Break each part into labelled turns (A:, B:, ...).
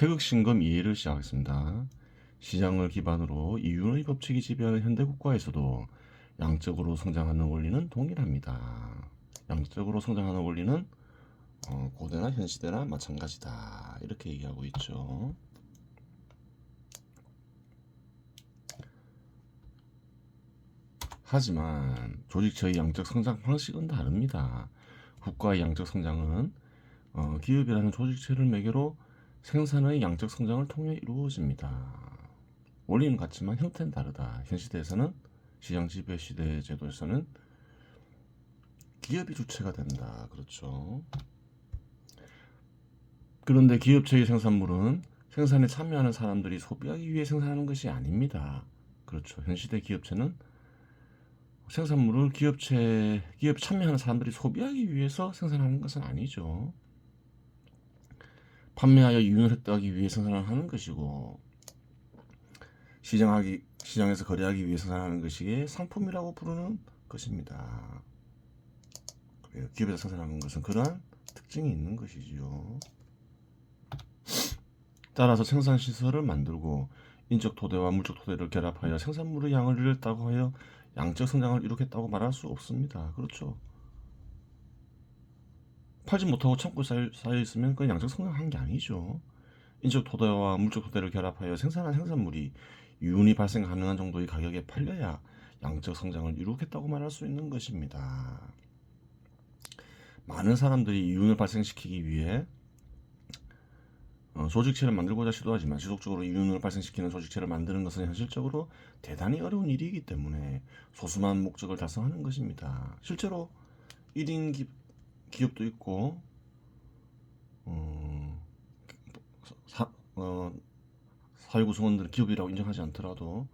A: 태극신검 이해를 시작하겠습니다. 시장을 기반으로 이윤의 법칙이 지배하는 현대국가에서도 양적으로 성장하는 원리는 동일합니다. 양적으로 성장하는 원리는 고대나 현시대나 마찬가지다. 이렇게 얘기하고 있죠. 하지만 조직체의 양적 성장 방식은 다릅니다. 국가의 양적 성장은 기업이라는 조직체를 매개로 생산의 양적 성장을 통해 이루어집니다. 원리는 같지만 형태는 다르다. 현 시대에서는 시장 지배 시대 제도에서는 기업이 주체가 된다. 그렇죠. 그런데 기업체의 생산물은 생산에 참여하는 사람들이 소비하기 위해 생산하는 것이 아닙니다. 그렇죠. 현 시대 기업체는 생산물을 기업 참여하는 사람들이 소비하기 위해서 생산하는 것은 아니죠. 판매하여 이윤을 획득하기 위해 생산을 하는 것이고 시장에서 거래하기 위해 생산하는 것이 상품이라고 부르는 것입니다. 그래요. 기업에서 생산하는 것은 그러한 특징이 있는 것이지요. 따라서 생산 시설을 만들고 인적 토대와 물적 토대를 결합하여 생산물의 양을 늘렸다고 하여 양적 성장을 이루겠다고 말할 수 없습니다. 그렇죠. 팔지 못하고 창고에 쌓여 있으면 그건 양적 성장한 게 아니죠. 인적 토대와 물적 토대를 결합하여 생산한 생산물이 유운이 발생 가능한 정도의 가격에 팔려야 양적 성장을 이루겠다고 말할 수 있는 것입니다. 많은 사람들이 이윤을 발생시키기 위해 조직체를 만들고자 시도하지만 지속적으로 이윤을 발생시키는 조직체를 만드는 것은 현실적으로 대단히 어려운 일이기 때문에 소수만 목적을 달성하는 것입니다. 실제로 1인 기업도 있고 사회 구성원들은 기업이라고 인정하지 않더라도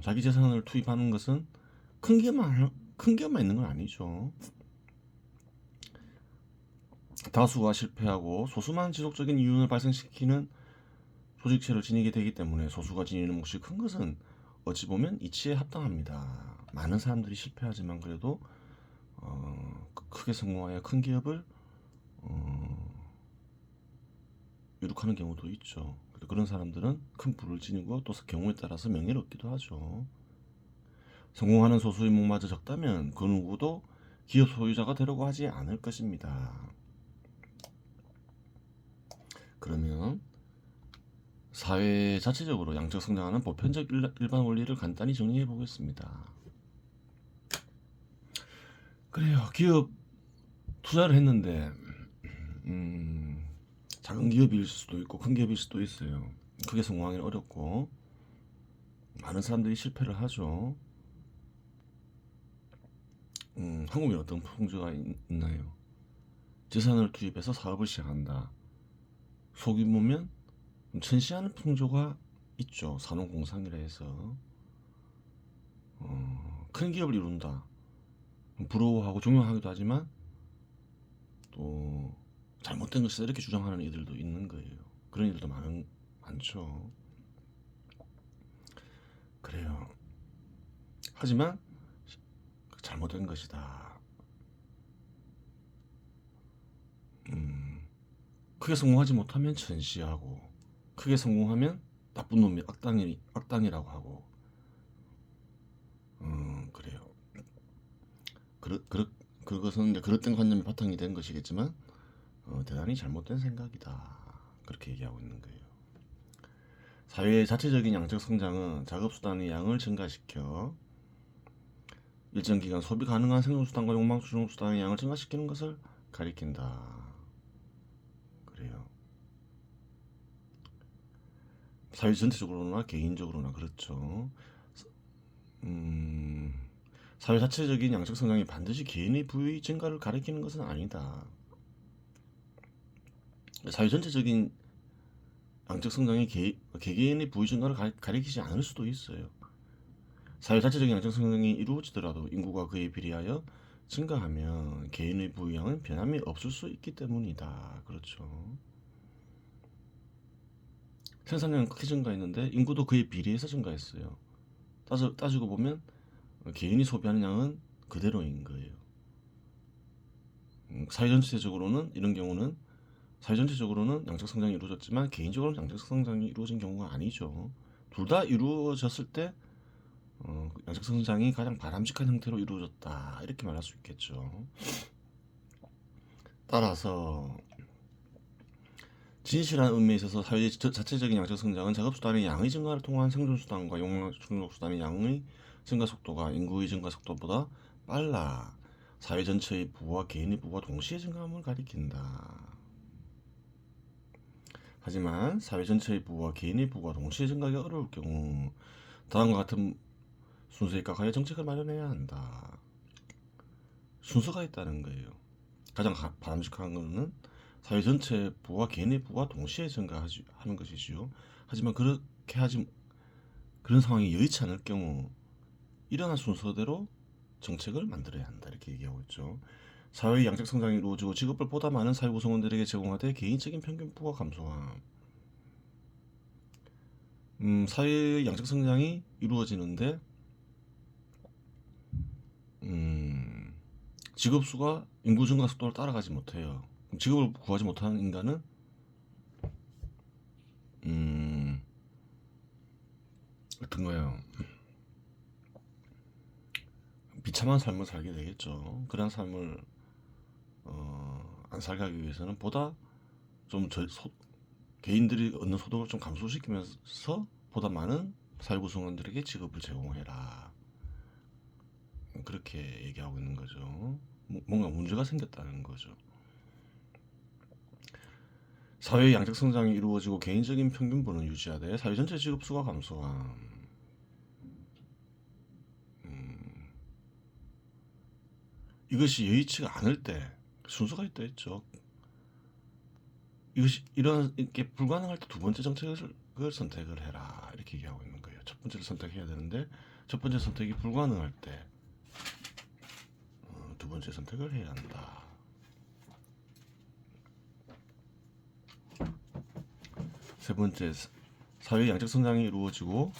A: 자기 재산을 투입하는 것은 큰 기업만 있는 건 아니죠. 다수가 실패하고 소수만 지속적인 이윤을 발생시키는 조직체를 지니게 되기 때문에 소수가 지니는 몫이 큰 것은 어찌 보면 이치에 합당합니다. 많은 사람들이 실패하지만 그래도 크게 성공하여 큰 기업을 이룩하는 경우도 있죠. 그런 사람들은 큰 부를 지니고 또 경우에 따라서 명예를 얻기도 하죠. 성공하는 소수의 몫마저 적다면 그 누구도 기업 소유자가 되려고 하지 않을 것입니다. 그러면 사회 자체적으로 양적 성장하는 보편적 일반 원리를 간단히 정리해 보겠습니다. 그래요. 기업 투자를 했는데 작은 기업일 수도 있고 큰 기업일 수도 있어요. 크게 성공하기는 어렵고 많은 사람들이 실패를 하죠. 한국에 어떤 풍조가 있나요? 재산을 투입해서 사업을 시작한다. 소규모면 천시하는 풍조가 있죠. 산업공상이라 해서 큰 기업을 이룬다. 부러워하고 존경하기도 하지만 또 잘못된 것이다 이렇게 주장하는 이들도 있는 거예요. 그런 이들도 많죠. 그래요. 하지만 잘못된 것이다. 크게 성공하지 못하면 천시하고 크게 성공하면 나쁜 놈이 악당이라고 하고 그래요. 그것은 이제 그릇된 관념이 바탕이 된 것이겠지만 대단히 잘못된 생각이다. 그렇게 얘기하고 있는 거예요. 사회의 자체적인 양적 성장은 작업수단의 양을 증가시켜 일정 기간 소비 가능한 생존수단과 욕망수단의 양을 증가시키는 것을 가리킨다. 그래요. 사회 전체적으로나 개인적으로나 그렇죠. 사회 자체적인 양적 성장이 반드시 개인의 부의 증가를 가리키는 것은 아니다. 사회 전체적인 양적 성장이 개개인의 부의 증가를 가리키지 않을 수도 있어요. 사회 자체적인 양적 성장이 이루어지더라도 인구가 그에 비례하여 증가하면 개인의 부양은 변함이 없을 수 있기 때문이다. 그렇죠. 생산량은 크게 증가했는데 인구도 그에 비례해서 증가했어요. 따지고 보면 개인이 소비하는 양은 그대로인 거예요. 사회 전체적으로는 이런 경우는 사회 전체적으로는 양적 성장이 이루어졌지만 개인적으로는 양적 성장이 이루어진 경우가 아니죠. 둘 다 이루어졌을 때 양적 성장이 가장 바람직한 형태로 이루어졌다 이렇게 말할 수 있겠죠. 따라서 진실한 의미에 있어서 사회의 자체적인 양적 성장은 작업 수단의 양의 증가를 통한 생존 수단과 용역 충족 수단의 양의 증가 속도가 인구의 증가 속도보다 빨라 사회 전체의 부와 개인의 부와 동시에 증가함을 가리킨다. 하지만 사회 전체의 부와 개인의 부가 동시에 증가하기 어려울 경우 다음과 같은 순서에 입각하여 정책을 마련해야 한다. 순서가 있다는 거예요. 가장 바람직한 것은 사회 전체 부와 개인의 부가 동시에 증가하는 것이지요. 하지만 그렇게 그런 상황이 여의치 않을 경우 일어난 순서대로 정책을 만들어야 한다 이렇게 얘기하고 있죠. 사회의 양적 성장이 이루어지고 직업을 보다 많은 사회 구성원들에게 제공하되 개인적인 평균부가 감소함. 사회의 양적 성장이 이루어지는데 직업 수가 인구 증가 속도를 따라가지 못해요. 그럼 직업을 구하지 못하는 인간은 어떤 거예요? 비참한 삶을 살게 되겠죠. 그런 삶을 안 살게 하기 위해서는 보다 좀 개인들이 얻는 소득을 좀 감소시키면서 보다 많은 사회 구성원들에게 직업을 제공해라. 그렇게 얘기하고 있는 거죠. 뭔가 문제가 생겼다는 거죠. 사회의 양적 성장이 이루어지고 개인적인 평균분은 유지하되 사회 전체 직업 수가 감소함. 이것이 여의치가 않을 때 순서가 있다 했죠. 이것이 이렇게 불가능할 때 두 번째 정책을 선택을 해라 이렇게 얘기하고 있는 거예요. 첫 번째를 선택해야 되는데 첫 번째 선택이 불가능할 때 두 번째 선택을 해야 한다. 세 번째, 사회의 양적 성장이 이루어지고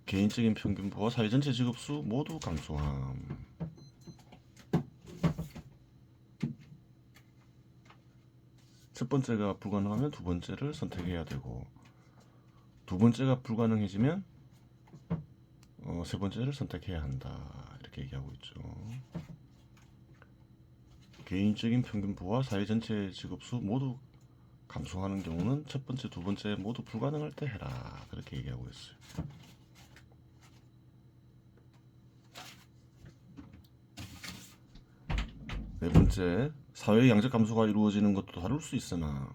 A: 개인적인 평균부와 사회 전체 직업수 모두 감소함. 첫 번째가 불가능하면 두 번째를 선택해야 되고 두 번째가 불가능해지면 세 번째를 선택해야 한다 이렇게 얘기하고 있죠. 개인적인 평균부와 사회 전체 직업수 모두 감소하는 경우는 첫 번째, 두 번째 모두 불가능할 때 해라 그렇게 얘기하고 있어요. 네 번째, 사회의 양적 감소가 이루어지는 것도 다룰 수 있으나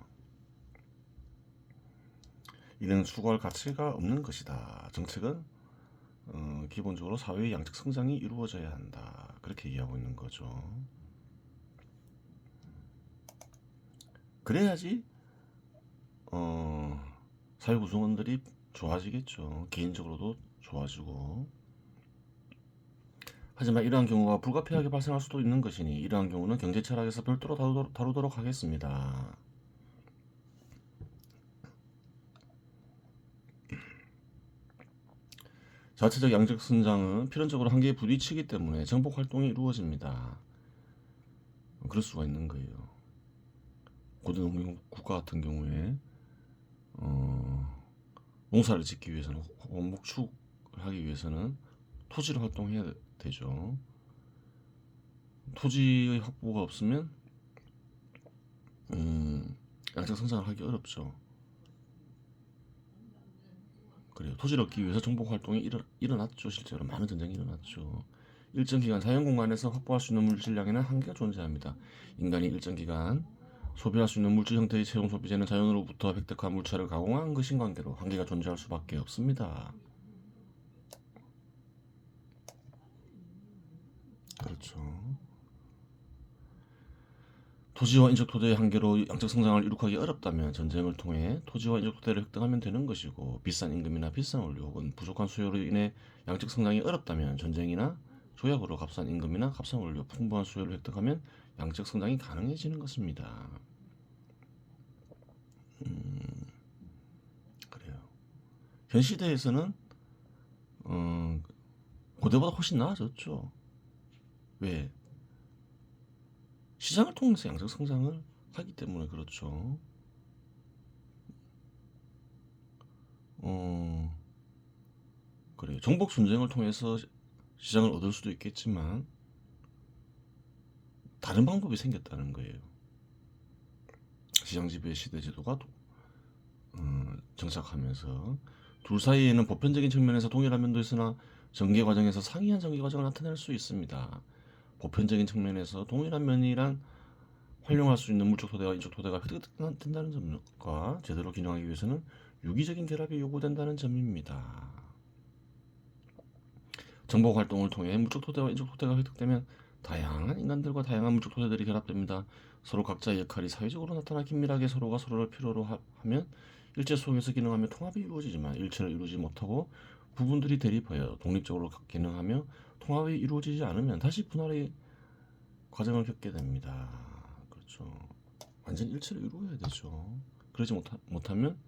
A: 이는 추구할 가치가 없는 것이다. 정책은 기본적으로 사회의 양적 성장이 이루어져야 한다. 그렇게 얘기하고 있는 거죠. 그래야지 사회 구성원들이 좋아지겠죠. 개인적으로도 좋아지고. 하지만 이러한 경우가 불가피하게 발생할 수도 있는 것이니 이러한 경우는 경제 철학에서 별도로 다루도록 하겠습니다. 자체적 양적 성장은 필연적으로 한계에 부딪히기 때문에 정복 활동이 이루어집니다. 그럴 수가 있는 거예요. 고대농민 국가 같은 경우에 농사를 짓기 위해서는 목축하기 위해서는 토지를 활동해야 되죠. 토지의 확보가 없으면 양적 성장을 하기 어렵죠. 그래요. 토지를 얻기 위해서 정복 활동이 일어났죠. 실제로 많은 전쟁이 일어났죠. 일정 기간 자연 공간에서 확보할 수 있는 물질량에는 한계가 존재합니다. 인간이 일정 기간 소비할 수 있는 물질 형태의 최종 소비재는 자연으로부터 획득한 물체를 가공한 것인 관계로 한계가 존재할 수밖에 없습니다. 그렇죠. 토지와 인적 토대의 한계로 양적 성장을 이룩하기 어렵다면 전쟁을 통해 토지와 인적 토대를 획득하면 되는 것이고 비싼 임금이나 비싼 원료 혹은 부족한 수요로 인해 양적 성장이 어렵다면 전쟁이나 조약으로 값싼 임금이나 값싼 원료, 풍부한 수요를 획득하면 양적 성장이 가능해지는 것입니다. 그래요. 현 시대에서는 고대보다 훨씬 나아졌죠. 왜? 시장을 통해서 양적 성장을 하기 때문에 그렇죠. 어, 그래요. 정복 전쟁을 통해서 시장을 얻을 수도 있겠지만 다른 방법이 생겼다는 거예요. 시장 지배 시대 제도가 정착하면서 둘 사이에는 보편적인 측면에서 동일한 면도 있으나 전개 과정에서 상이한 전개 과정을 나타낼 수 있습니다. 보편적인 측면에서 동일한 면이란 활용할 수 있는 물적 토대와 인적 토대가 획득된다는 점과 제대로 균형하기 위해서는 유기적인 결합이 요구된다는 점입니다. 정복 활동을 통해 물적 토대와 인적 토대가 획득되면 다양한 인간들과 다양한 물적 토대들이 결합됩니다. 서로 각자의 역할이 사회적으로 나타나 긴밀하게 서로가 서로를 필요로 하면 일체 속에서 기능하며 통합이 이루어지지만 일체를 이루지 못하고 부분들이 대립하여 독립적으로 기능하며 통합이 이루어지지 않으면 다시 분할의 과정을 겪게 됩니다. 그렇죠. 완전 일체를 이루어야 되죠. 그러지 못하면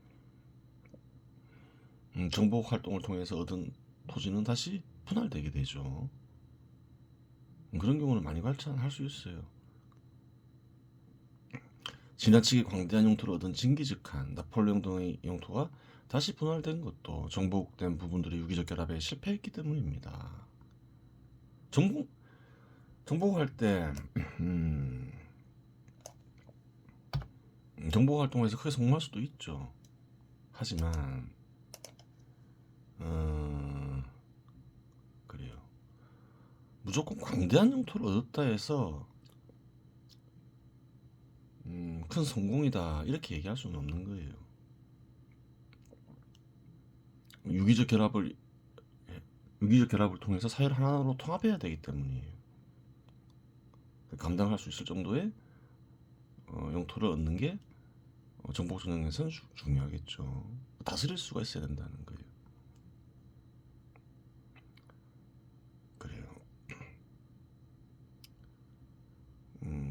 A: 정복 활동을 통해서 얻은 토지는 다시 분할되게 되죠. 그런 경우는 많이 발전할 수 있어요. 지나치게 광대한 영토를 얻은 징기즈칸, 나폴레옹 등의 영토가 다시 분할된 것도 정복된 부분들이 유기적 결합에 실패했기 때문입니다. 정복할 때 정복 활동에서 크게 성공할 수도 있죠. 하지만 그래요. 무조건 광대한 영토를 얻었다 해서 큰 성공이다 이렇게 얘기할 수는 없는 거예요. 유기적 결합을 통해서 사회를 하나로 통합해야 되기 때문이에요. 감당할 수 있을 정도의 영토를 얻는 게 정복 전형에서는 중요하겠죠. 다스릴 수가 있어야 된다는 거예요. 그래요.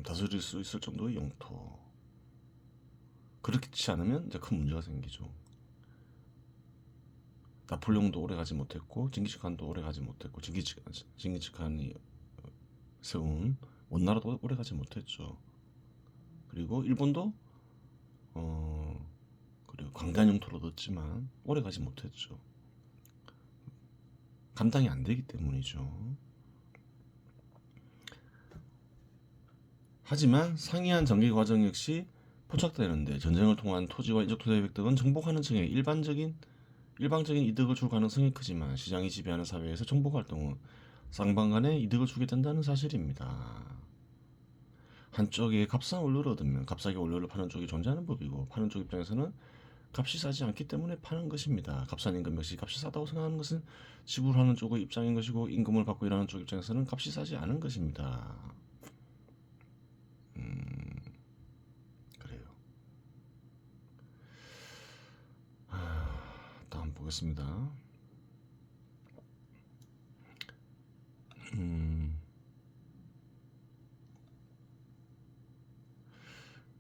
A: 다스릴 수 있을 정도의 영토. 그렇지 않으면 이제 큰 문제가 생기죠. 나폴레옹도 오래 가지 못했고 징기즈칸도 오래 가지 못했고 징기즈칸이 세운 원나라도 오래 가지 못했죠. 그리고 일본도 그리고 광대한 영토를 얻었지만 오래 가지 못했죠. 감당이 안 되기 때문이죠. 하지만 상이한 전개 과정 역시 포착되는데 전쟁을 통한 토지와 인적 토지의 획득은 정복하는 층에 일방적인 이득을 줄 가능성이 크지만 시장이 지배하는 사회에서 정복 활동은 쌍방 간에 이득을 주게 된다는 사실입니다. 한쪽에 값싼 원료를 얻으면 값싸게 원료를 파는 쪽이 존재하는 법이고 파는 쪽 입장에서는 값이 싸지 않기 때문에 파는 것입니다. 값싼 임금 역시 값이 싸다고 생각하는 것은 지불하는 쪽의 입장인 것이고 임금을 받고 일하는 쪽 입장에서는 값이 싸지 않은 것입니다. 그래요. 다음 보겠습니다.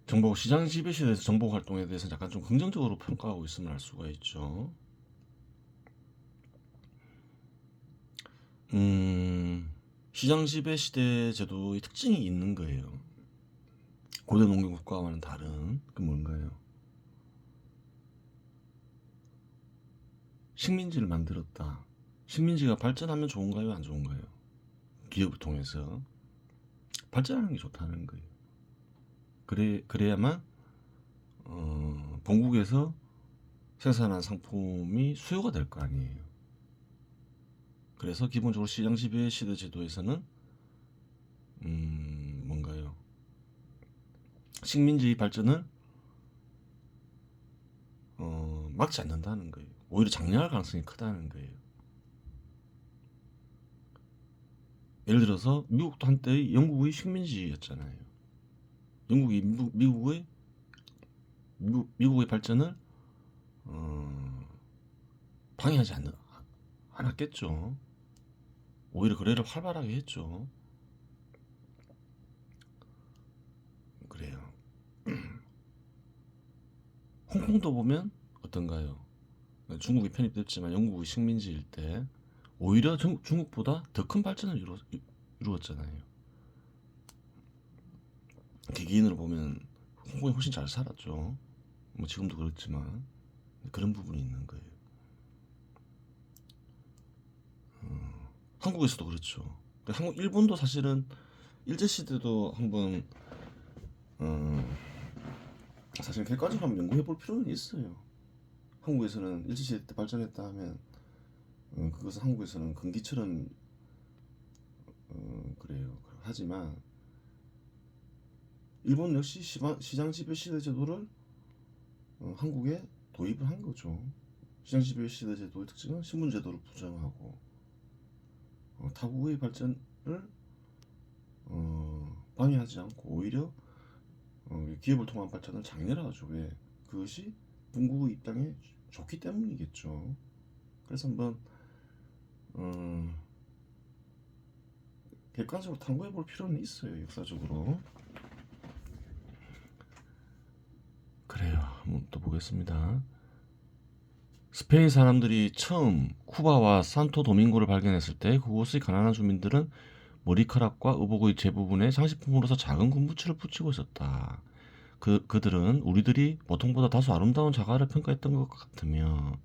A: 정보 시장 지배 시대에서 정보 활동에 대해서 약간 좀 긍정적으로 평가하고 있음을 알 수가 있죠. 시장 지배 시대 제도의 특징이 있는 거예요. 고대 농경 국가와는 다른 그 뭔가요? 식민지를 만들었다. 식민지가 발전하면 좋은가요, 안 좋은가요? 기업을 통해서 발전하는 게 좋다는 거예요. 그래야만 본국에서 생산한 상품이 수요가 될 거 아니에요. 그래서 기본적으로 시장 지배 시대 제도에서는 뭔가요? 식민지의 발전을 막지 않는다는 거예요. 오히려 장려할 가능성이 크다는 거예요. 예를 들어서 미국도 한때 영국의 식민지였잖아요. 영국이 미국의 발전을 방해하지 않았겠죠. 오히려 거래를 활발하게 했죠. 그래요. 홍콩도 보면 어떤가요? 중국이 편입됐지만 영국의 식민지일 때 오히려 중국보다 더 큰 발전을 이루었잖아요. 개개인으로 보면 홍콩이 훨씬 잘 살았죠. 뭐 지금도 그렇지만 그런 부분이 있는 거예요. 한국에서도 그렇죠. 일본도 사실은 일제 시대도 한번 사실 객관적으로 한번 연구해 볼 필요는 있어요. 한국에서는 일제 시대 때 발전했다 하면 그것은 한국에서는 금기처럼 그래요. 하지만 일본 역시 시장 지배 시대 제도를 한국에 도입을 한 거죠. 시장 지배 시대 제도의 특징은 신분 제도를 부정하고 타국의 발전을 방해하지 않고 오히려 기업을 통한 발전을 장려하죠. 왜? 그것이 bun국의 입장에 좋기 때문이겠죠. 그래서 한번 객관적으로 탐구해 볼 필요는 있어요. 역사적으로. 그래요. 한번 또 보겠습니다. 스페인 사람들이 처음 쿠바와 산토 도밍고를 발견했을 때 그곳의 가난한 주민들은 머리카락과 의복의 대부분에 장식품으로서 작은 군부츠를 붙이고 있었다. 그들은 우리들이 보통보다 다소 아름다운 자갈을 평가했던 것 같으며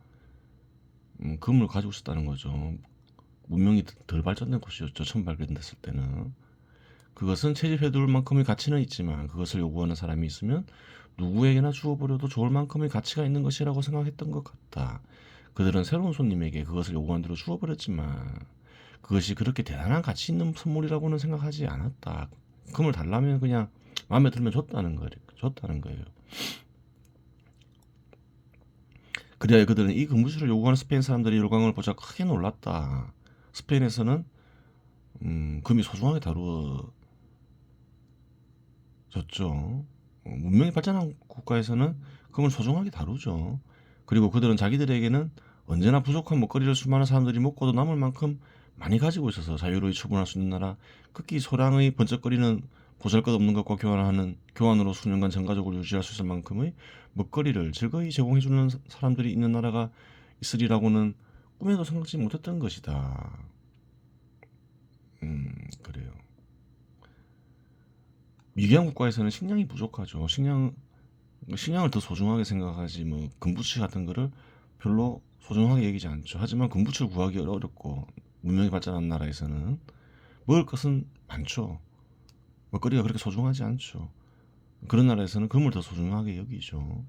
A: 금을 가지고 있었다는 거죠. 문명이 덜 발전된 곳이었죠. 처음 발견됐을 때는. 그것은 채집해둘 만큼의 가치는 있지만 그것을 요구하는 사람이 있으면 누구에게나 주어버려도 좋을 만큼의 가치가 있는 것이라고 생각했던 것 같다. 그들은 새로운 손님에게 그것을 요구한 대로 주어버렸지만 그것이 그렇게 대단한 가치 있는 선물이라고는 생각하지 않았다. 금을 달라면 그냥 마음에 들면 줬다는 거예요. 그래야 그들은 이 금부치를 요구하는 스페인 사람들의 열광을 보자 크게 놀랐다. 스페인에서는 금이 소중하게 다루어졌죠. 문명이 발전한 국가에서는 금을 소중하게 다루죠. 그리고 그들은 자기들에게는 언제나 부족한 먹거리를 수많은 사람들이 먹고도 남을 만큼 많이 가지고 있어서 자유로이 처분할 수 있는 나라, 극히 소량의 번쩍거리는 보잘것없는 것과 교환으로 수년간 전가적으로 유지할 수 있을 만큼의 먹거리를 즐거이 제공해주는 사람들이 있는 나라가 있으리라고는 꿈에도 생각지 못했던 것이다. 그래요. 미개한 국가에서는 식량이 부족하죠. 식량을 더 소중하게 생각하지 뭐 금부치 같은 거를 별로 소중하게 여기지 않죠. 하지만 금부치를 구하기 어렵고 문명이 발전한 나라에서는 먹을 것은 많죠. 먹거리가 그렇게 소중하지 않죠. 그런 나라에서는 금을 더 소중하게 여기죠.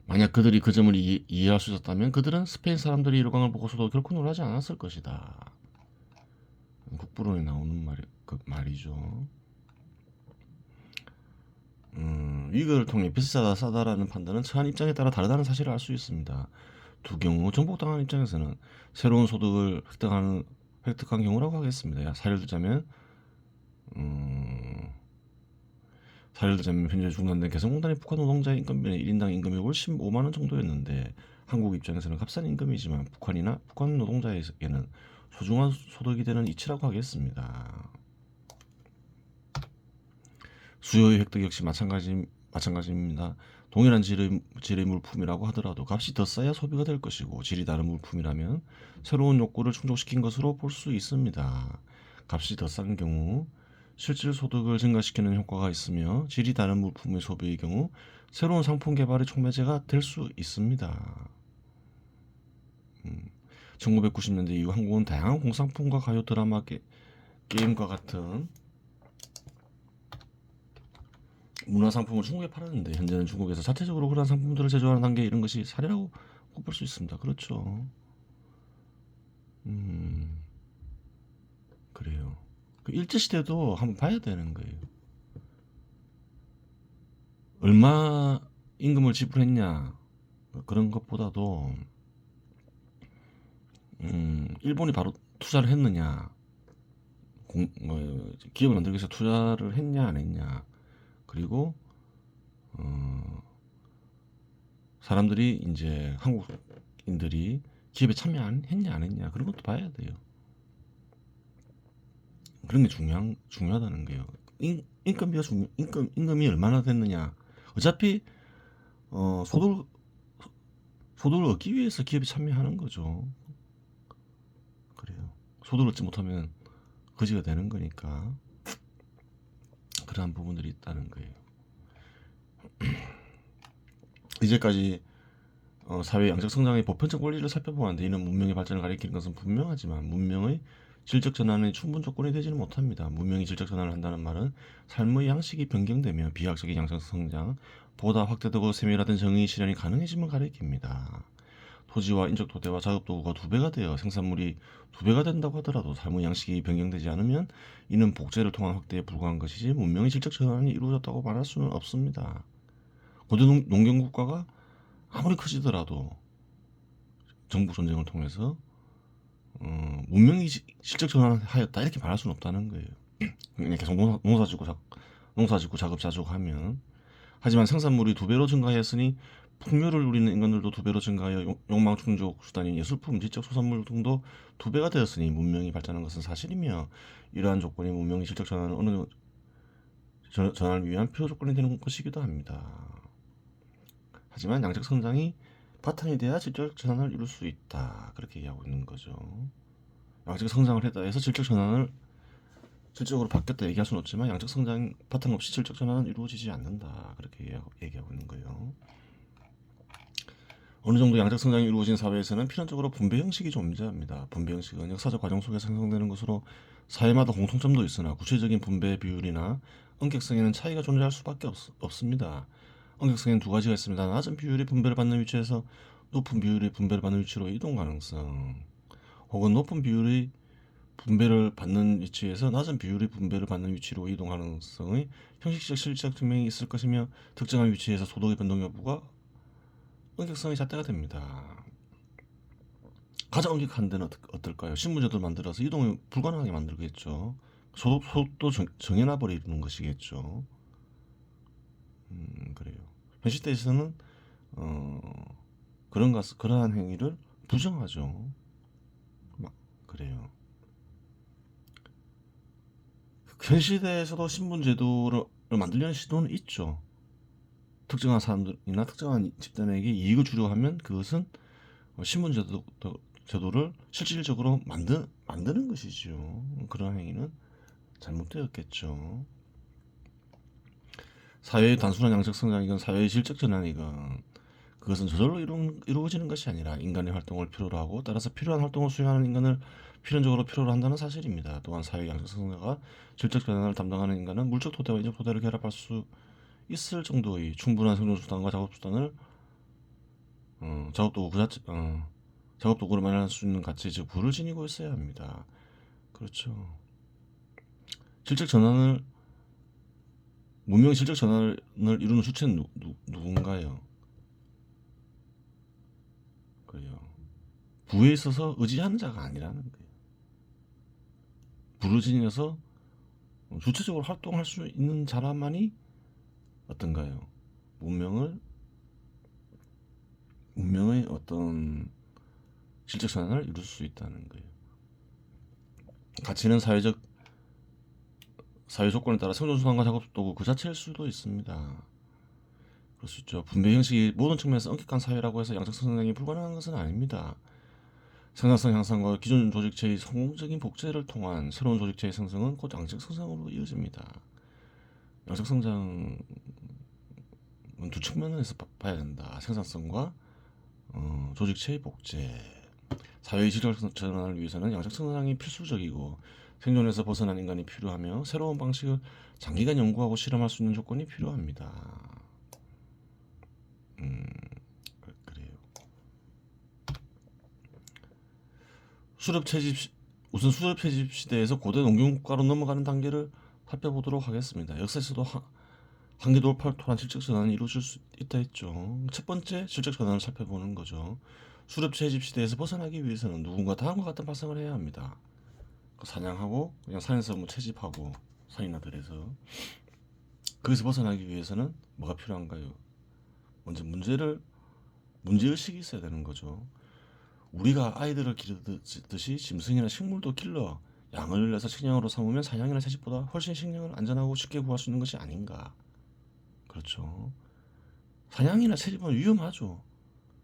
A: 만약 그들이 그 점을 이해할 수 있었다면 그들은 스페인 사람들의 일광을 보고서도 결코 놀라지 않았을 것이다. 국부론에 나오는 말이죠. 이걸 통해 비싸다 싸다라는 판단은 처한 입장에 따라 다르다는 사실을 알 수 있습니다. 두 경우 정복당한 입장에서는 새로운 소득을 획득한 경우라고 하겠습니다. 사례를 들자면 현재 중단된 개성공단의 북한 노동자의 인건비는 1인당 임금이 월 15만 원 정도였는데 한국 입장에서는 값싼 임금이지만 북한 노동자에게는 소중한 소득이 되는 이치라고 하겠습니다. 수요의 획득 역시 마찬가지입니다. 동일한 질의 물품이라고 하더라도 값이 더 싸야 소비가 될 것이고 질이 다른 물품이라면 새로운 욕구를 충족시킨 것으로 볼 수 있습니다. 값이 더 싼 경우 실질 소득을 증가시키는 효과가 있으며 질이 다른 물품의 소비의 경우 새로운 상품 개발의 촉매제가 될 수 있습니다. 1990년대 이후 한국은 다양한 공산품과 가요, 드라마, 게임과 같은 문화상품을 중국에 팔았는데 현재는 중국에서 자체적으로 그러한 상품들을 제조하는 단계 이런 것이 사례라고 꼽을 수 있습니다. 그렇죠. 그래요. 그 일제시대도 한번 봐야 되는 거예요. 얼마 임금을 지불했냐 그런 것보다도 일본이 바로 투자를 했느냐 기업을 만들기 위해서 투자를 했냐 안 했냐 그리고 사람들이 이제 한국인들이 기업에 참여했냐 안 했냐 그런 것도 봐야 돼요. 그런 게 중요하다는 거예요. 임금이 얼마나 됐느냐. 어차피 소득을 얻기 위해서 기업이 참여하는 거죠. 그래요. 소득을 얻지 못하면 거지가 되는 거니까 그러한 부분들이 있다는 거예요. 이제까지 사회 양적 성장의 보편적 원리를 살펴보았는데 이는 문명의 발전을 가리키는 것은 분명하지만 문명의 질적 전환의 충분 조건이 되지는 못합니다. 문명이 질적 전환을 한다는 말은 삶의 양식이 변경되며 비약적인 양적 성장, 보다 확대되고 세밀화된 정의 실현이 가능해짐을 가리킵니다. 토지와 인적 토대와 작업 도구가 두 배가 되어 생산물이 두 배가 된다고 하더라도 삶의 양식이 변경되지 않으면 이는 복제를 통한 확대에 불과한 것이지 문명의 질적 전환이 이루어졌다고 말할 수는 없습니다. 고대 농경국가가 아무리 커지더라도 정부 전쟁을 통해서 문명이 실적 전환하였다 이렇게 말할 수는 없다는 거예요. 그냥 계속 농사짓고 자급자족하면. 하지만 생산물이 두 배로 증가하였으니 풍요를 누리는 인간들도 두 배로 증가하여 욕망 충족 수단인 예술품, 지적 소산물 등도 두 배가 되었으니 문명이 발전한 것은 사실이며 이러한 조건이 문명의 질적 전환을 전환을 위한 필요 조건이 되는 것이기도 합니다. 하지만 양적 성장이 바탕이 돼야 질적 전환을 이룰 수 있다. 그렇게 얘기하고 있는 거죠. 양적 성장을 했다 해서 질적으로 바뀌었다 얘기할 수는 없지만 양적 성장 바탕 없이 질적 전환은 이루어지지 않는다. 그렇게 얘기하고 있는 거예요. 어느 정도 양적 성장이 이루어진 사회에서는 필연적으로 분배 형식이 존재합니다. 분배 형식은 역사적 과정 속에서 형성되는 것으로 사회마다 공통점도 있으나 구체적인 분배 비율이나 엄격성에는 차이가 존재할 수밖에 없습니다. 엄격성에는 두 가지가 있습니다. 낮은 비율이 분배를 받는 위치에서 높은 비율이 분배를 받는 위치로 이동 가능성, 혹은 높은 비율이 분배를 받는 위치에서 낮은 비율이 분배를 받는 위치로 이동 가능성의 형식적 실질적 증명이 있을 것이며 특정한 위치에서 소득의 변동 여부가 엄격성의 잣대가 됩니다. 가장 엄격한 데는 어떨까요? 신문제도를 만들어서 이동이 불가능하게 만들겠죠. 소득도 정해놔 버리는 것이겠죠. 그래요. 현 시대에서는 그러한 행위를 부정하죠. 그래요. 현 시대에서도 신분제도를 만들려는 시도는 있죠. 특정한 사람들이나 특정한 집단에게 이익을 주려고 하면 그것은 신분제도를 실질적으로 만드는 것이죠. 그런 행위는 잘못되었겠죠. 사회의 단순한 양적 성장이건 사회의 질적 전환이건 그것은 저절로 이루어지는 것이 아니라 인간의 활동을 필요로 하고 따라서 필요한 활동을 수행하는 인간을 필연적으로 필요로 한다는 사실입니다. 또한 사회의 양적 성장과 질적 전환을 담당하는 인간은 물적 토대와 인적 토대를 결합할 수 있을 정도의 충분한 생존 수단과 작업 수단을 작업 도구를 마련할 수 있는 가치, 즉 부를 지니고 있어야 합니다. 그렇죠. 문명의 질적 전환을 이루는 주체는 누군가요? 그래요. 부에 있어서 의지하는 자가 아니라는 거예요. 부를 지니어서 주체적으로 활동할 수 있는 자라만이 어떤가요? 문명의 어떤 질적 전환을 이룰 수 있다는 거예요. 가치는 사회 조건에 따라 생존 수단과 작업 도구 그 자체일 수도 있습니다. 그럴 수 있죠. 분배 형식이 모든 측면에서 엄격한 사회라고 해서 양적 성장이 불가능한 것은 아닙니다. 생산성 향상과 기존 조직체의 성공적인 복제를 통한 새로운 조직체의 생성은 곧 양적 성장으로 이어집니다. 양적 성장은 두 측면에서 봐야 된다. 생산성과 조직체의 복제. 사회의 질적 전환을 위해서는 양적 성장이 필수적이고 생존에서 벗어난 인간이 필요하며 새로운 방식을 장기간 연구하고 실험할 수 있는 조건이 필요합니다. 그래요. 우선 수렵 채집 시대에서 고대 농경국가로 넘어가는 단계를 살펴보도록 하겠습니다. 역사에서도 한계 돌파를 통한 질적 전환이 이루어질 수 있다 했죠. 첫 번째 질적 전환을 살펴보는 거죠. 수렵 채집 시대에서 벗어나기 위해서는 누군가 다음과 같은 발상을 해야 합니다. 사냥하고 그냥 산에서 채집하고 산이나 들에서 거기서 벗어나기 위해서는 뭐가 필요한가요? 먼저 문제의식이 있어야 되는 거죠. 우리가 아이들을 기르듯이 짐승이나 식물도 길러 양을 내서 식량으로 삼으면 사냥이나 채집보다 훨씬 식량을 안전하고 쉽게 구할 수 있는 것이 아닌가. 그렇죠. 사냥이나 채집은 위험하죠.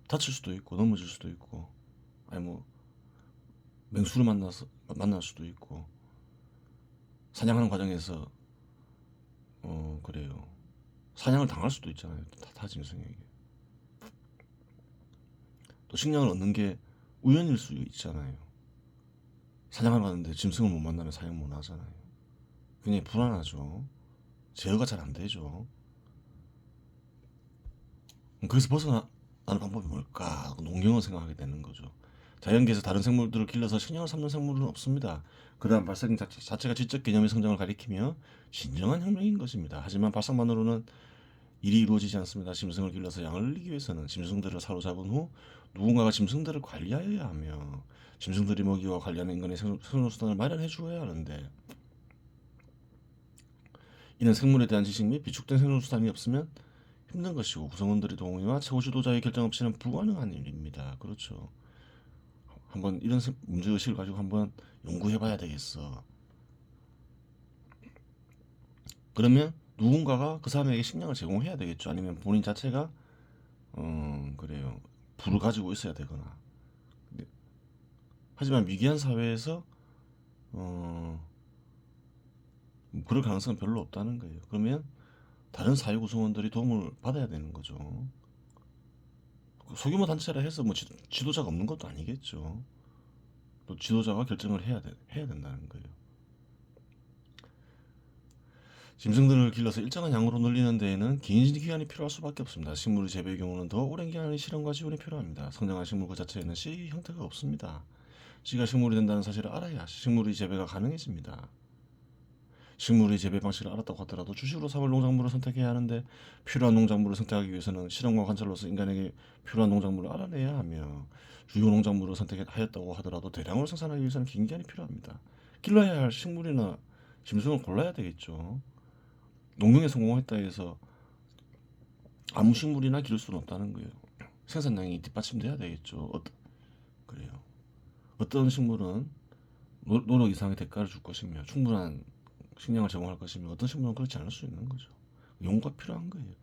A: 다칠 수도 있고 넘어질 수도 있고 아니 맹수를 만날 수도 있고 사냥하는 과정에서 그래요. 사냥을 당할 수도 있잖아요. 타 짐승에게. 또 식량을 얻는 게 우연일 수 있잖아요. 사냥하러 가는데 짐승을 못 만나면 사냥 못 하잖아요. 굉장히 불안하죠. 제어가 잘 안 되죠. 거기서 벗어나는 방법이 뭘까? 농경을 생각하게 되는 거죠. 자연계에서 다른 생물들을 길러서 식량을 삼는 생물은 없습니다. 그러한 발생 자체가 지적 개념의 성장을 가리키며 진정한 혁명인 것입니다. 하지만 발상만으로는 일이 이루어지지 않습니다. 짐승을 길러서 양을 늘리기 위해서는 짐승들을 사로잡은 후 누군가가 짐승들을 관리하여야 하며 짐승들이 먹이와 관리하는 인간의 생존수단을 마련해 주어야 하는데 이는 생물에 대한 지식 및 비축된 생존수단이 없으면 힘든 것이고 구성원들의 동의와 최고 지도자의 결정 없이는 불가능한 일입니다. 그렇죠. 한번 이런 문제의식을 가지고 한번 연구해봐야 되겠어. 그러면 누군가가 그 사람에게 식량을 제공해야 되겠죠. 아니면 본인 자체가 그래요. 불을 가지고 있어야 되거나. 하지만 위기한 사회에서 그럴 가능성은 별로 없다는 거예요. 그러면 다른 사회 구성원들이 도움을 받아야 되는 거죠. 소규모 단체라 해서 뭐 지도자가 없는 것도 아니겠죠. 또 지도자가 결정을 해야 된다는 거예요. 짐승들을 길러서 일정한 양으로 늘리는 데에는 긴 기간이 필요할 수밖에 없습니다. 식물의 재배의 경우는 더 오랜 기간의 실험과 지원이 필요합니다. 성장한 식물 그 자체에는 씨 형태가 없습니다. 씨가 식물이 된다는 사실을 알아야 식물의 재배가 가능해집니다. 식물의 재배 방식을 알았다고 하더라도 주식으로 삼을 농작물을 선택해야 하는데 필요한 농작물을 선택하기 위해서는 실험과 관찰로서 인간에게 필요한 농작물을 알아내야 하며 주요 농작물을 선택하였다고 하더라도 대량으로 생산하기 위해서는 긴 기간이 필요합니다. 길러야 할 식물이나 짐승을 골라야 되겠죠. 농경에 성공했다 해서 아무 식물이나 기를 수는 없다는 거예요. 생산량이 뒷받침돼야 되겠죠. 그래요. 어떤 식물은 노력 이상의 대가를 줄 것이며 충분한 식량을 제공할 것이며 어떤 식물은 그렇지 않을 수 있는 거죠. 연구가 필요한 거예요.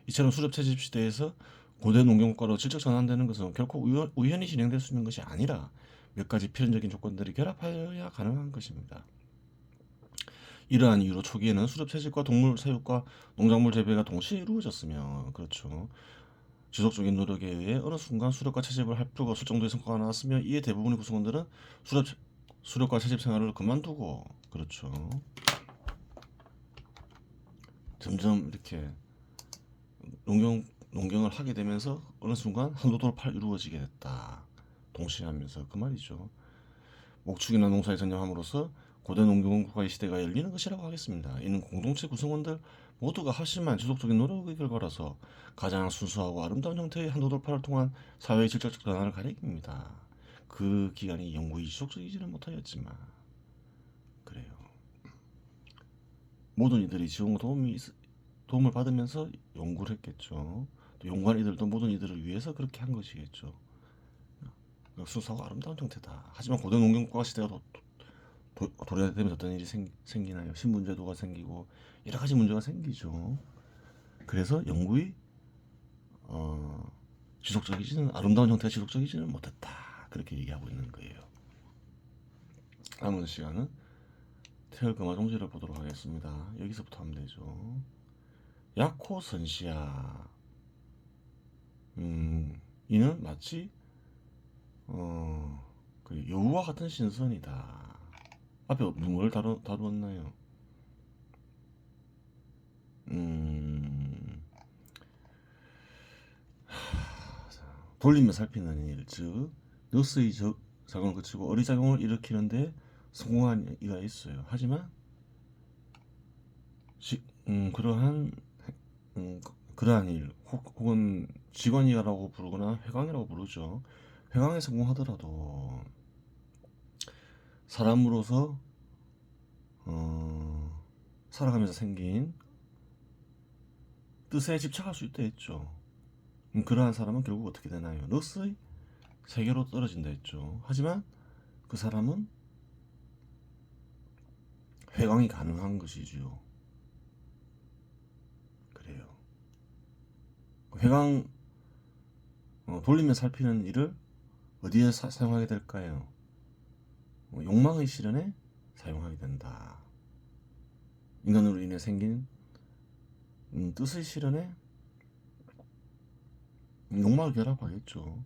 A: 이처럼 수렵 채집 시대에서 고대 농경국가로 질적 전환되는 것은 결코 우연히 진행될 수 있는 것이 아니라 몇 가지 필연적인 조건들이 결합하여야 가능한 것입니다. 이러한 이유로 초기에는 수렵 채집과 동물 사육과 농작물 재배가 동시에 이루어졌으며 그렇죠. 지속적인 노력에 의해 어느 순간 수렵과 채집을 할 필요가 없을 정도의 성과가 나왔으며 이에 대부분의 구성원들은 수렵과 채집 생활을 그만두고 그렇죠. 점점 이렇게 농경을 하게 되면서 어느 순간 한도 돌파가 이루어지게 됐다. 동시하면서 그 말이죠. 목축이나 농사에 전념함으로써 고대 농경국가의 시대가 열리는 것이라고 하겠습니다. 이는 공동체 구성원들 모두가 합심한 지속적인 노력의 결과라서 가장 순수하고 아름다운 형태의 한도 돌파를 통한 사회의 질적 전환을 가리킵니다. 그 기간이 영구히 지속적이지는 못하였지만 그래요. 모든 이들이 지원과 도움을 받으면서 연구를 했겠죠. 또 연구한 이들도 모든 이들을 위해서 그렇게 한 것이겠죠. 순수하고 아름다운 형태다. 하지만 고대 농경국가 시대가 도래되면서 어떤 일이 생기나요? 신분제도가 생기고 여러 가지 문제가 생기죠. 그래서 영구히 아름다운 형태가 지속적이지는 못했다. 그렇게 얘기하고 있는 거예요. 남은 시간은 태열금화종지를 보도록 하겠습니다. 여기서부터 하면 되죠. 야코선시야. 이는 마치 그 여우와 같은 신선이다. 앞에 뭘 다루었나요? 돌리며 살피는 일, 즉 너스의 작용을 거치고 어리작용을 일으키는데 성공한 이가 있어요. 하지만 그러한 일 혹은 직원이라고 부르거나 회광이라고 부르죠. 회광에 성공하더라도 사람으로서 살아가면서 생긴 뜻에 집착할 수 있다 했죠. 그러한 사람은 결국 어떻게 되나요? 너스의 세계로 떨어진다 했죠. 하지만 그 사람은 회광이 가능한 것이지요. 그래요. 회광 돌리며 살피는 일을 어디에 사용하게 될까요? 욕망의 실현에 사용하게 된다. 인간으로 인해 생긴 뜻의 실현에 욕망을 결합하겠죠.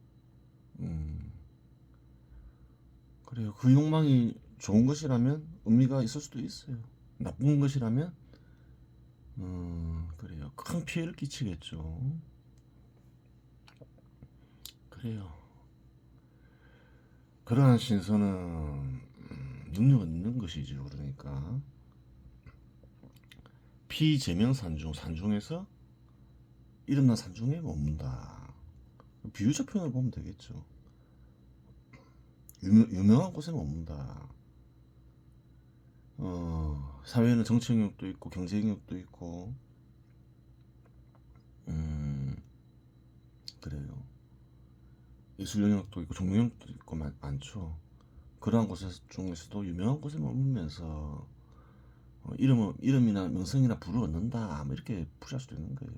A: 음, 그래요. 그 욕망이 좋은 것이라면 의미가 있을 수도 있어요. 나쁜 것이라면, 그래요. 큰 피해를 끼치겠죠. 그래요. 그러한 신선은 능력은 있는 것이죠. 그러니까 피제명산중, 산중에서 일어난 산중에 머문다. 비유적 표현을 보면 되겠죠. 유명한 곳에 머문다. 사회에는 정치 영역도 있고 경제 영역도 있고, 그래요. 예술 영역도 있고 종교 영역도 있고 많죠. 그러한 곳 중에서도 유명한 곳에 머물면서 이름이나 명성이나 부를 얻는다, 뭐 이렇게 풀이할 수도 있는 거예요.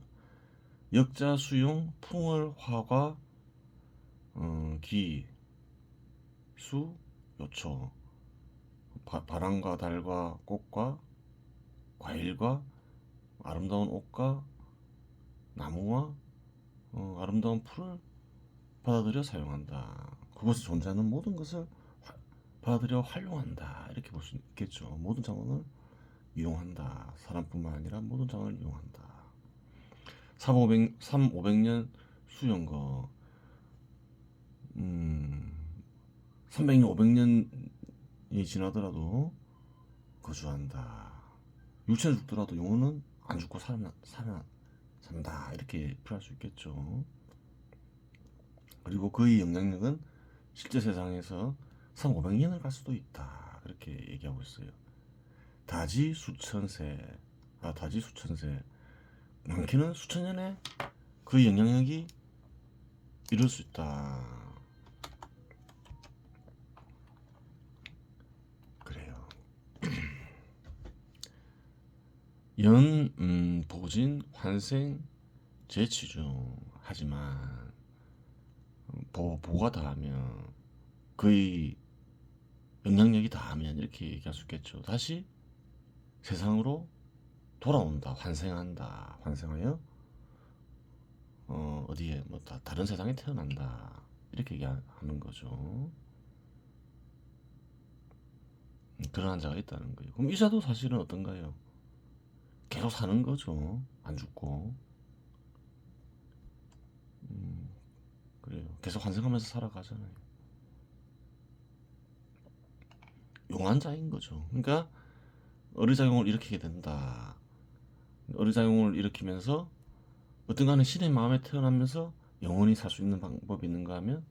A: 역자 수용 풍월 화과 기 수 요초, 바람과 달과 꽃과 과일과 아름다운 옷과 나무와 아름다운 풀을 받아들여 사용한다. 그곳에 존재하는 모든 것을 받아들여 활용한다. 이렇게 볼 수 있겠죠. 모든 자원을 이용한다. 사람뿐만 아니라 모든 자원을 이용한다. 3,500년 수령거, 300년, 500년이 지나더라도 거주한다. 육체는 죽더라도 영혼은 안 죽고 산다. 이렇게 표현할 수 있겠죠. 그리고 그의 영향력은 실제 세상에서 3,500년을 갈 수도 있다. 그렇게 얘기하고 있어요. 다지 수천세, 많게는 수천 년에 그의 영향력이 이룰 수 있다. 그래요. 보진, 환생, 재취중. 하지만 보가 다하면, 그의 영향력이 다하면 이렇게 얘기할 수 있겠죠. 다시 세상으로 돌아온다. 환생하여 어디에 뭐 다른 세상에 태어난다. 이렇게 얘기하는 거죠. 그러한 자가 있다는 거예요. 그럼 이 자도 사실은 어떤가요? 계속 사는 거죠. 안 죽고. 그래요. 계속 환생하면서 살아가잖아요. 용환자인 거죠. 그러니까 어리작용을 일으키게 된다. 어리작용을 일으키면서 어떤 간에 신의 마음에 태어나면서 영원히 살 수 있는 방법이 있는가 하면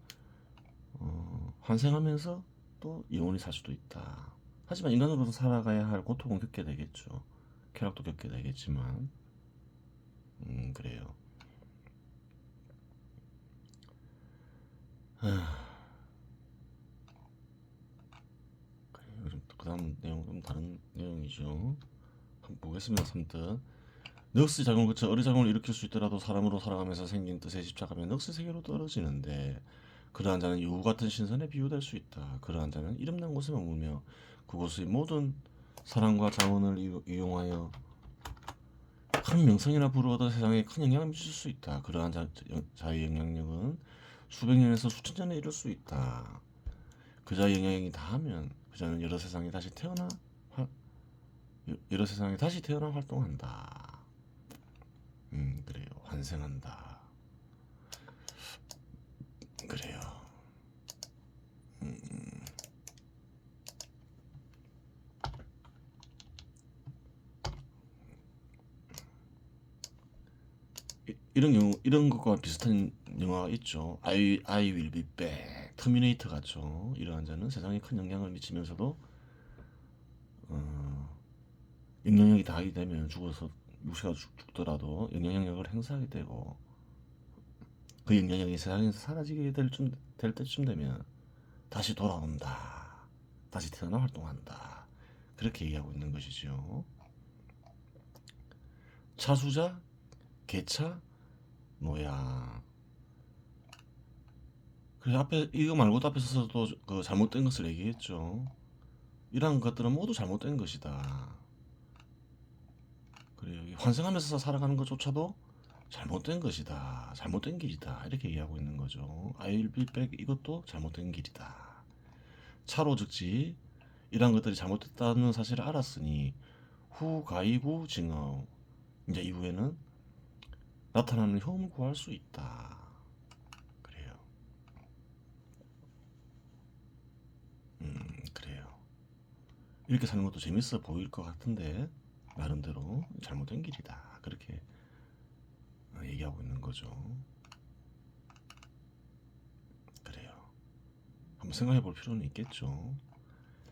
A: 환생하면서 또 영원히 살 수도 있다. 하지만 인간으로서 살아가야 할 고통은 겪게 되겠죠. 쾌락도 겪게 되겠지만, 그래요. 그래요. 그 다음 내용은 다른 내용이죠. 한번 보겠습니다. 3뜻. 넋의 작용을 거쳐 어리작용을 일으킬 수 있더라도 사람으로 살아가면서 생긴 뜻에 집착하면 넋의 세계로 떨어지는데, 그러한 자는 여우 같은 신선에 비유될 수 있다. 그러한 자는 이름난 곳에 머물며 그곳의 모든 사랑과 자원을 이용하여 큰 명성이나 부를 얻어 세상에 큰 영향을 미칠 수 있다. 그러한 자의 영향력은 수백 년에서 수천 년에 이를 수 있다. 그 자의 영향력이 다하면 그 자는 여러 세상에 다시 태어나 활동한다. 그래요. 환생한다. 그래요. 이런 것과 비슷한 영화가 있죠. I will be back. 터미네이터 같죠. 이러한 자는 세상에 큰 영향을 미치면서도 영향력이 다하게 되면 죽어서 육체가 죽더라도 영향력을 행사하게 되고, 그 영향력이 세상에서 사라지게 될 때쯤 되면 다시 돌아온다. 다시 태어나 활동한다. 그렇게 얘기하고 있는 것이죠. 차수자, 개차, 노야. 그래서 앞에 이거 말고도 앞에서도 그 잘못된 것을 얘기했죠. 이러한 것들은 모두 잘못된 것이다. 그래요. 환생하면서 살아가는 것조차도 잘못된 것이다. 잘못된 길이다. 이렇게 얘기하고 있는 거죠. I will be back 이것도 잘못된 길이다. 차로 즉지 이러한 것들이 잘못됐다는 사실을 알았으니 후 가이구 징어 이제 이후에는 나타나는 효험을 구할 수 있다. 그래요. 그래요. 이렇게 사는 것도 재밌어 보일 것 같은데 나름대로 잘못된 길이다. 그렇게 얘기하고 있는 거죠. 그래요. 한번 생각해 볼 필요는 있겠죠.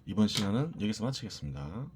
A: 이번 시간은 여기서 마치겠습니다.